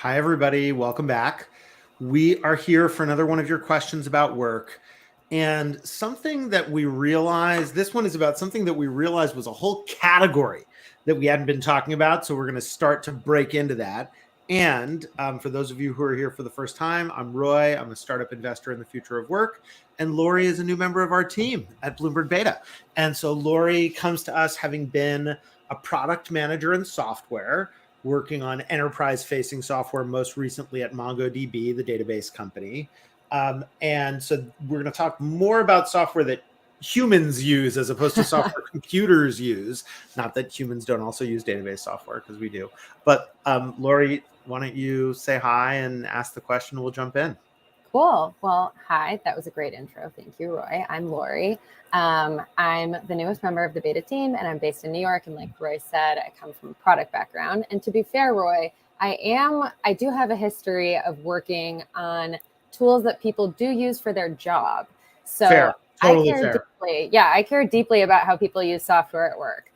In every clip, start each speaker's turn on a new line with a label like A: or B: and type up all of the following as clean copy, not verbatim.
A: Hi, everybody. Welcome back. We are here for another one of your questions about work. And something that we realized, this one is about something that we realized was a whole category that we hadn't been talking about. So we're going to start to break into that. And for those of you who are here for the first time, I'm Roy. I'm a startup investor in the future of work. And Lori is a new member of our team at Bloomberg Beta. And so Lori comes to us having been a product manager in software, working on enterprise-facing software, most recently at MongoDB, the database company. And so we're going to talk more about software that humans use as opposed to software computers use. Not that humans don't also use database software, because we do. But Lori, why don't you say hi and ask the question? We'll jump in.
B: Cool. Well, hi. That was a great intro. Thank you, Roy. I'm Lori. I'm the newest member of the beta team, and I'm based in New York. And like Roy said, I come from a product background. And to be fair, Roy, I do have a history of working on tools that people do use for their job. So
A: fair. Totally
B: I care
A: fair.
B: deeply. Yeah, I care deeply about how people use software at work.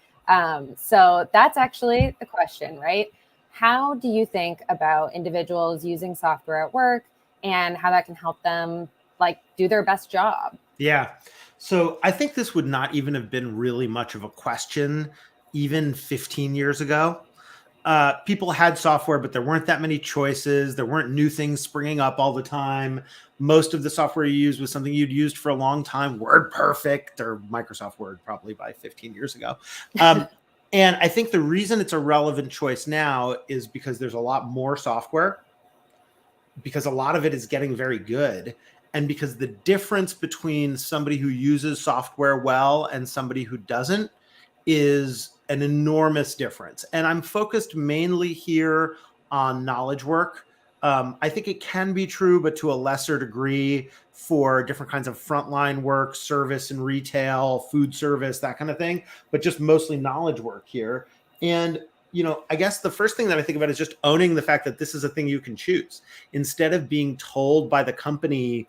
B: So that's actually the question, right? How do you think about individuals using software at work and how that can help them like do their best job?
A: Yeah. So I think this would not even have been really much of a question even 15 years ago. People had software, but there weren't that many choices. There weren't new things springing up all the time. Most of the software you used was something you'd used for a long time, WordPerfect or Microsoft Word, probably by 15 years ago. And I think the reason it's a relevant choice now is because there's a lot more software, because a lot of it is getting very good. And because the difference between somebody who uses software well and somebody who doesn't is an enormous difference. And I'm focused mainly here on knowledge work. I think it can be true, but to a lesser degree for different kinds of frontline work, service and retail, food service, that kind of thing, but just mostly knowledge work here. And I guess the first thing that I think about is just owning the fact that this is a thing you can choose instead of being told by the company,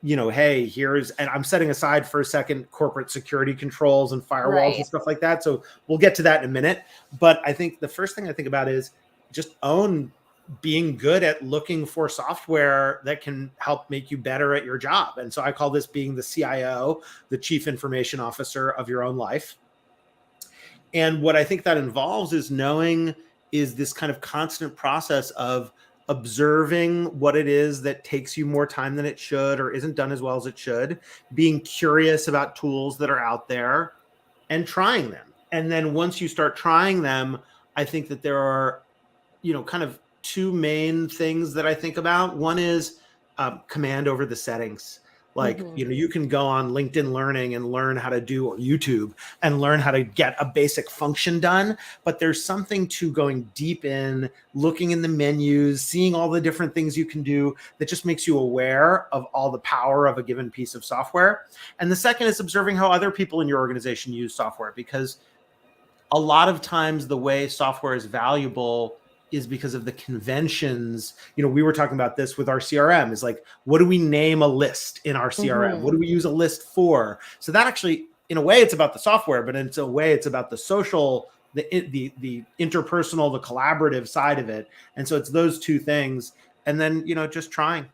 A: hey, and I'm setting aside for a second corporate security controls and firewalls and stuff like that. So we'll get to that in a minute. But I think the first thing I think about is just own being good at looking for software that can help make you better at your job. And so I call this being the CIO, the Chief Information Officer of your own life. And what I think that involves is knowing is this kind of constant process of observing what it is that takes you more time than it should or isn't done as well as it should, being curious about tools that are out there and trying them. And then once you start trying them, I think that there are, kind of two main things that I think about. One is command over the settings. Like, you can go on LinkedIn Learning and learn how to do, or YouTube, and learn how to get a basic function done. But there's something to going deep in, looking in the menus, seeing all the different things you can do that just makes you aware of all the power of a given piece of software. And the second is observing how other people in your organization use software, because a lot of times the way software is valuable is because of the conventions. We were talking about this with our CRM, is like, what do we name a list in our CRM? What do we use a list for? So that actually, in a way, it's about the software, but in a way, it's about the social, the interpersonal, the collaborative side of it. And so it's those two things. And then, just trying.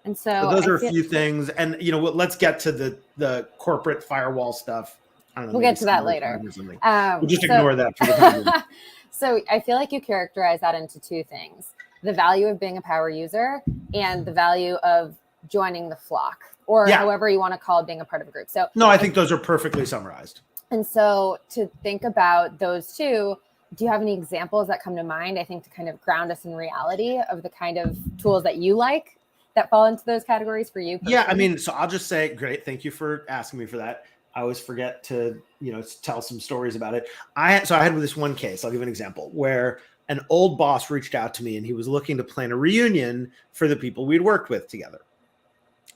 B: And so
A: those are a few things. And, let's get to the corporate firewall stuff. I don't know.
B: We'll get to that later.
A: We'll just ignore that for the time.
B: So I feel like you characterize that into two things: the value of being a power user and the value of joining the flock, or however you want to call it, being a part of a group. So
A: no, I think those are perfectly summarized.
B: And so to think about those two, do you have any examples that come to mind, I think, to kind of ground us in reality of the kind of tools that you like that fall into those categories for you personally?
A: Yeah, I mean, so I'll just say, great. Thank you for asking me for that. I always forget to, tell some stories about it. I had this one case, I'll give an example, where an old boss reached out to me and he was looking to plan a reunion for the people we'd worked with together.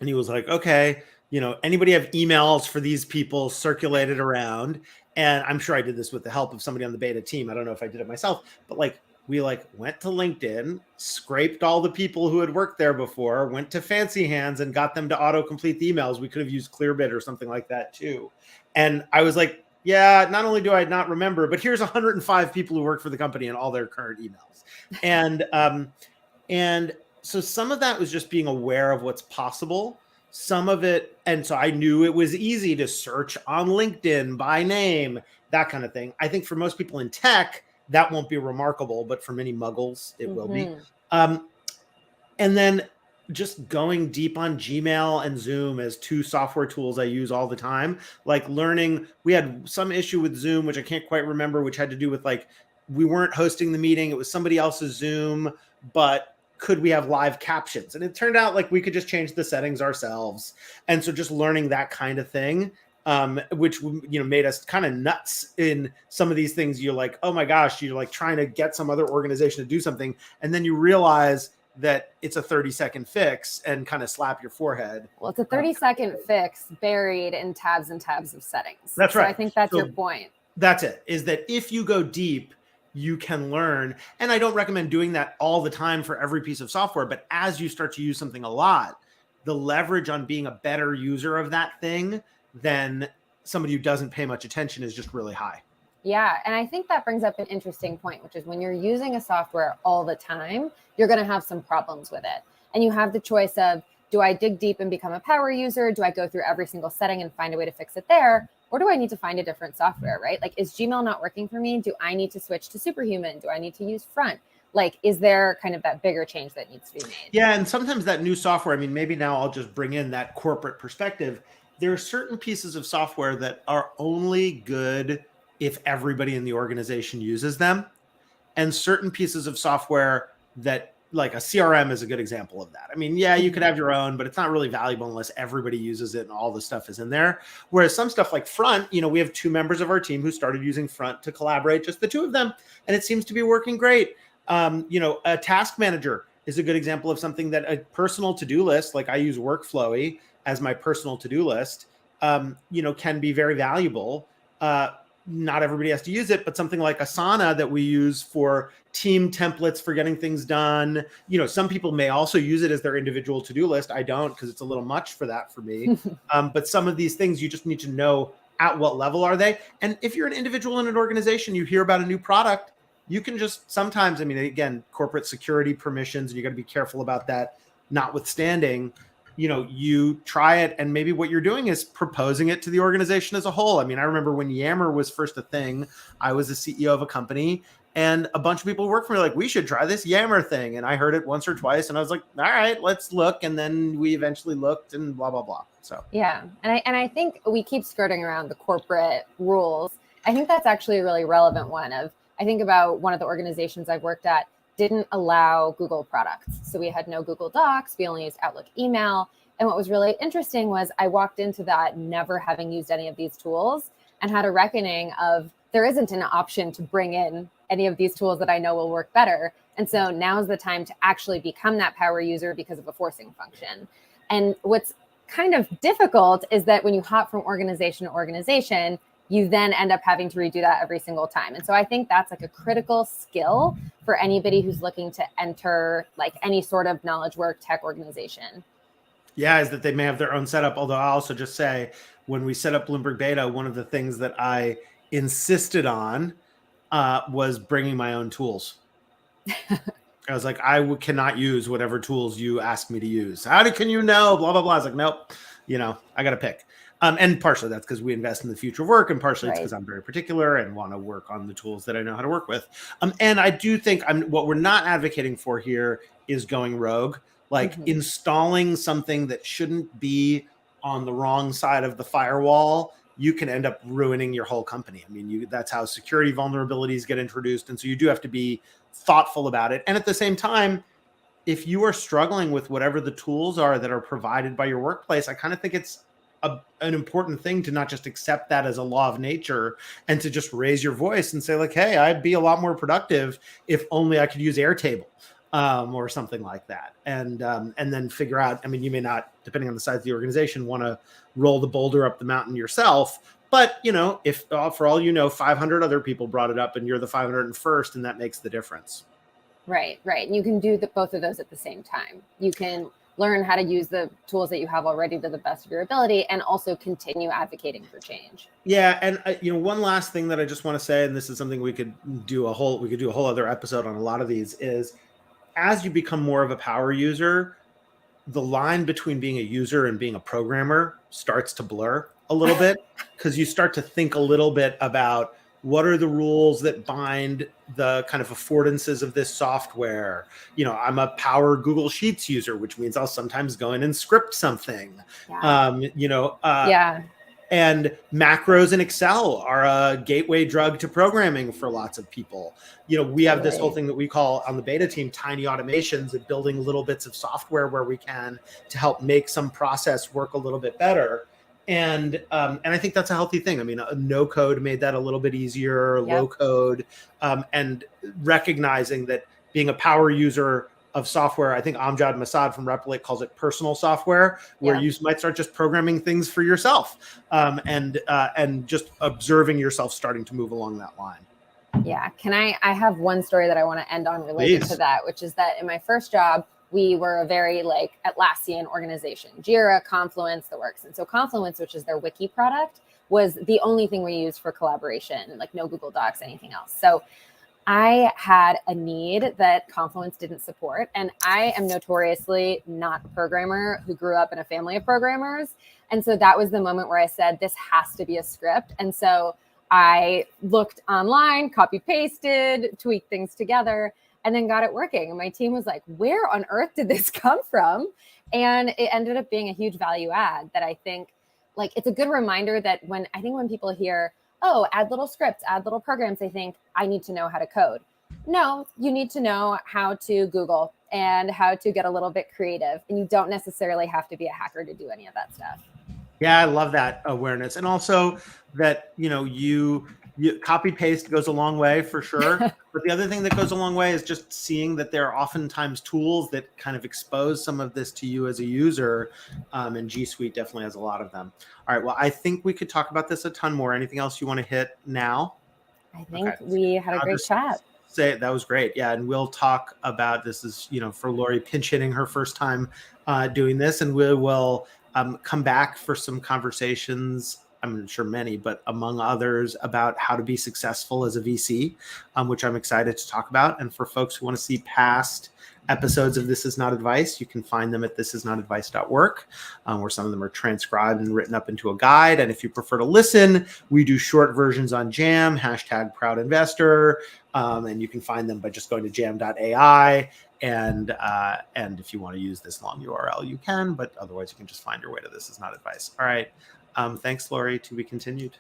A: And he was like, okay, anybody have emails for these people circulated around? And I'm sure I did this with the help of somebody on the beta team. I don't know if I did it myself, but we went to LinkedIn, scraped all the people who had worked there before, went to Fancy Hands and got them to auto-complete the emails. We could have used Clearbit or something like that too. And I was like, yeah, not only do I not remember, but here's 105 people who work for the company and all their current emails. And And so some of that was just being aware of what's possible. Some of it, and so I knew it was easy to search on LinkedIn by name, that kind of thing. I think for most people in tech, that won't be remarkable, but for many muggles, it will be. And then just going deep on Gmail and Zoom as two software tools I use all the time, like learning, we had some issue with Zoom, which I can't quite remember, which had to do with like, we weren't hosting the meeting. It was somebody else's Zoom, but could we have live captions? And it turned out like we could just change the settings ourselves. And so just learning that kind of thing, which, made us kind of nuts in some of these things. You're like, oh my gosh, you're like trying to get some other organization to do something. And then you realize that it's a 30-second fix and kind of slap your forehead.
B: Well, it's a 30-second fix buried in tabs and tabs of settings.
A: That's right.
B: So I think that's your point.
A: That's it, is that if you go deep, you can learn. And I don't recommend doing that all the time for every piece of software, but as you start to use something a lot, the leverage on being a better user of that thing than somebody who doesn't pay much attention is just really high.
B: Yeah. And I think that brings up an interesting point, which is when you're using a software all the time, you're going to have some problems with it. And you have the choice of, do I dig deep and become a power user? Do I go through every single setting and find a way to fix it there? Or do I need to find a different software, right? Like, is Gmail not working for me? Do I need to switch to Superhuman? Do I need to use Front? Like, is there kind of that bigger change that needs to be made?
A: Yeah. And sometimes that new software, I mean, maybe now I'll just bring in that corporate perspective. There are certain pieces of software that are only good if everybody in the organization uses them, and certain pieces of software that, like a CRM is a good example of that. I mean, yeah, you could have your own, but it's not really valuable unless everybody uses it and all the stuff is in there. Whereas some stuff like Front, we have 2 members of our team who started using Front to collaborate, just the 2 of them, and it seems to be working great. A task manager is a good example of something that a personal to-do list, like I use Workflowy as my personal to-do list, can be very valuable. Not everybody has to use it, but something like Asana that we use for team templates for getting things done. Some people may also use it as their individual to-do list. I don't, because it's a little much for that for me. But some of these things you just need to know at what level are they. And if you're an individual in an organization, you hear about a new product, you can just sometimes, again, corporate security permissions, and you got to be careful about that notwithstanding. You try it, and maybe what you're doing is proposing it to the organization as a whole. I remember when Yammer was first a thing, I was the CEO of a company, and a bunch of people worked for me like, we should try this Yammer thing. And I heard it once or twice, and I was like, all right, let's look. And then we eventually looked, and blah, blah, blah. So,
B: yeah. And I think we keep skirting around the corporate rules. I think that's actually a really relevant one. I think about one of the organizations I've worked at didn't allow Google products. So we had no Google Docs. We only used Outlook email. And what was really interesting was I walked into that never having used any of these tools and had a reckoning of there isn't an option to bring in any of these tools that I know will work better. And so now's the time to actually become that power user because of a forcing function. And what's kind of difficult is that when you hop from organization to organization, you then end up having to redo that every single time. And so I think that's like a critical skill for anybody who's looking to enter like any sort of knowledge work tech organization.
A: Yeah, is that they may have their own setup. Although I'll also just say, when we set up Bloomberg Beta, one of the things that I insisted on was bringing my own tools. I was like, cannot use whatever tools you ask me to use. Can you know? Blah, blah, blah. I was like, nope, I got to pick. And partially that's because we invest in the future of work, and partially it's because I'm very particular and want to work on the tools that I know how to work with. And I do think what we're not advocating for here is going rogue, like installing something that shouldn't be on the wrong side of the firewall. You can end up ruining your whole company. That's how security vulnerabilities get introduced. And so you do have to be thoughtful about it. And at the same time, if you are struggling with whatever the tools are that are provided by your workplace, I kind of think it's an important thing to not just accept that as a law of nature and to just raise your voice and say like, hey, I'd be a lot more productive if only I could use Airtable or something like that. And then figure out, you may not, depending on the size of the organization, want to roll the boulder up the mountain yourself. But, if for all 500 other people brought it up and you're the 501st, and that makes the difference.
B: Right. And you can do both of those at the same time. You can learn how to use the tools that you have already to the best of your ability and also continue advocating for change.
A: Yeah. And one last thing that I just want to say, and this is something we could do a whole other episode on a lot of these, is as you become more of a power user, the line between being a user and being a programmer starts to blur a little bit, because you start to think a little bit about what are the rules that bind the kind of affordances of this software. I'm a power Google Sheets user, which means I'll sometimes go in and script something.
B: Yeah. Yeah.
A: And macros in Excel are a gateway drug to programming for lots of people. We have this whole
B: Totally.
A: thing that we call on the beta team tiny automations, and building little bits of software where we can to help make some process work a little bit better. And I think that's a healthy thing. I mean, no code made that a little bit easier, low
B: Yep.
A: code, and recognizing that being a power user of software, I think Amjad Masad from Replit calls it personal software, where
B: Yeah.
A: you might start just programming things for yourself, and just observing yourself starting to move along that line.
B: Yeah. I have one story that I want to end on related to
A: Please.
B: that, which is that in my first job, we were a very like Atlassian organization, Jira, Confluence, the works. And so Confluence, which is their wiki product, was the only thing we used for collaboration, like no Google Docs, anything else. So I had a need that Confluence didn't support. And I am notoriously not a programmer who grew up in a family of programmers. And so that was the moment where I said, this has to be a script. And so I looked online, copy pasted, tweaked things together, and then got it working. And my team was like, where on earth did this come from? And it ended up being a huge value add that I think, like, it's a good reminder that when people hear, oh, add little scripts, add little programs, they think I need to know how to code. No, you need to know how to Google and how to get a little bit creative. And you don't necessarily have to be a hacker to do any of that stuff.
A: Yeah, I love that awareness. And also that, you copy paste goes a long way for sure. But the other thing that goes a long way is just seeing that there are oftentimes tools that kind of expose some of this to you as a user. And G Suite definitely has a lot of them. All right. Well, I think we could talk about this a ton more. Anything else you want to hit now?
B: I think we had a great chat.
A: Say that was great. Yeah. And we'll talk about this is, for Lori pinch hitting her first time doing this. And we will come back for some conversations. I'm sure many, but among others, about how to be successful as a VC, which I'm excited to talk about. And for folks who want to see past episodes of This Is Not Advice, you can find them at thisisnotadvice.work, where some of them are transcribed and written up into a guide. And if you prefer to listen, we do short versions on Jam, #ProudInvestor. And you can find them by just going to jam.ai. And if you want to use this long URL, you can, but otherwise you can just find your way to This Is Not Advice. All right. Thanks, Lori. To be continued.